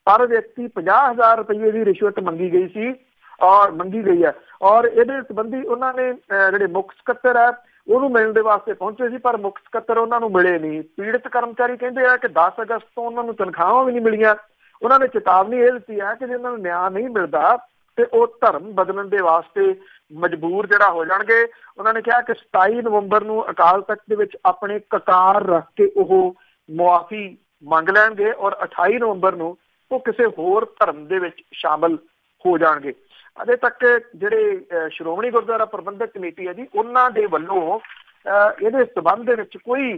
ਹਰ ਵਿਅਕਤੀ 50,000 ਰੁਪਏ ਦੀ ਰਿਸ਼ਵਤ ਮੰਗੀ ਗਈ ਸੀ ਔਰ ਮੰਗੀ ਗਈ ਹੈ, ਔਰ ਇਹਦੇ ਸੰਬੰਧੀ ਉਹਨਾਂ ਨੇ ਜਿਹੜੇ ਮੁੱਖ ਸਕੱਤਰ ਹੈ ਉਹਨੂੰ ਮਿਲਣ ਦੇ ਵਾਸਤੇ ਪਹੁੰਚੇ ਸੀ, ਪਰ ਮੁੱਖ ਸਕੱਤਰ ਉਹਨਾਂ ਨੂੰ ਮਿਲੇ ਨਹੀਂ। ਪੀੜਤ ਕਰਮਚਾਰੀ ਕਹਿੰਦੇ ਆ ਕਿ 10 ਅਗਸਤ ਤੋਂ ਉਹਨਾਂ ਨੂੰ ਤਨਖਾਹਾਂ ਵੀ ਨਹੀਂ ਮਿਲੀਆਂ। ਉਹਨਾਂ ਨੇ ਚੇਤਾਵਨੀ ਇਹ ਦਿੱਤੀ ਹੈ ਕਿ ਜੇ ਉਹਨਾਂ ਨੂੰ ਨਿਆਂ ਨਹੀਂ ਮਿਲਦਾ ਤੇ ਉਹ ਧਰਮ ਬਦਲਣ ਦੇ ਵਾਸਤੇ ਮਜਬੂਰ ਜਿਹੜਾ ਹੋ ਜਾਣਗੇ। ਉਹਨਾਂ ਨੇ ਕਿਹਾ ਕਿ 27 ਨਵੰਬਰ ਨੂੰ ਅਕਾਲ ਤਖਤ ਦੇ ਵਿੱਚ ਆਪਣੇ ਕਕਾਰ ਰੱਖ ਕੇ ਉਹ ਮੁਆਫੀ ਮੰਗ ਲੈਣਗੇ ਔਰ 28 ਨਵੰਬਰ ਨੂੰ ਉਹ ਕਿਸੇ ਹੋਰ ਧਰਮ ਦੇ ਵਿੱਚ ਸ਼ਾਮਲ ਹੋ ਜਾਣਗੇ। ਅਜੇ ਤੱਕ ਜਿਹੜੇ ਸ਼੍ਰੋਮਣੀ ਗੁਰਦੁਆਰਾ ਪ੍ਰਬੰਧਕ ਕਮੇਟੀ ਹੈ ਜੀ ਉਹਨਾਂ ਦੇ ਵੱਲੋਂ ਇਹਦੇ ਸੰਬੰਧ ਦੇ ਵਿੱਚ ਕੋਈ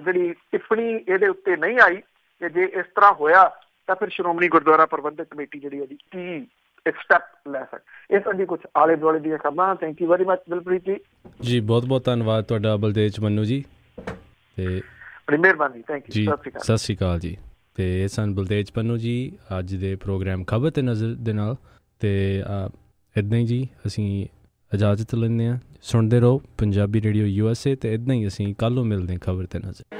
ਜਿਹੜੀ ਟਿੱਪਣੀ ਇਹਦੇ ਉੱਤੇ ਨਹੀਂ ਆਈ ਕਿ ਜੇ ਇਸ ਤਰ੍ਹਾਂ ਹੋਇਆ ਤਾਂ ਫਿਰ ਸ਼੍ਰੋਮਣੀ ਗੁਰਦੁਆਰਾ ਪ੍ਰਬੰਧਕ ਕਮੇਟੀ ਜਿਹੜੀ ਹੈ ਜੀ ਕੀ ਸਟੈਪ ਲੈ ਸਕਦੇ। ਇਹ ਸਾਡੀ ਕੁਝ ਆਲੇ ਦੁਆਲੇ ਦੀਆਂ ਖਬਰਾਂ। Thank you very much Dilpreet ਜੀ। ਬਹੁਤ ਬਹੁਤ ਧੰਨਵਾਦ ਤੁਹਾਡਾ ਬਲਦੇਜ ਮੰਨੂ ਜੀ ਤੇ ਬੜੀ ਮਿਹਰਬਾਨੀ। Thank you. ਸਤਿ ਸ਼੍ਰੀ ਅਕਾਲ ਜੀ। ਤੇ ਸਨ ਬਲਦੇਜ ਪੰਨੂ ਜੀ ਅੱਜ ਦੇ ਪ੍ਰੋਗਰਾਮ ਖਬਰ ਤੇ ਨਜ਼ਰ ਦੇ ਨਾਲ। ਤੇ ਇੱਦਾਂ ਹੀ ਜੀ ਅਸੀਂ ਇਜਾਜ਼ਤ ਲੈਂਦੇ ਹਾਂ। ਸੁਣਦੇ ਰਹੋ ਪੰਜਾਬੀ ਰੇਡੀਓ USA ਤੇ ਇੱਦਾਂ ਹੀ ਅਸੀਂ ਕੱਲ੍ਹ ਨੂੰ ਮਿਲਦੇ ਹਾਂ ਖਬਰ ਤੇ ਨਜ਼ਰ।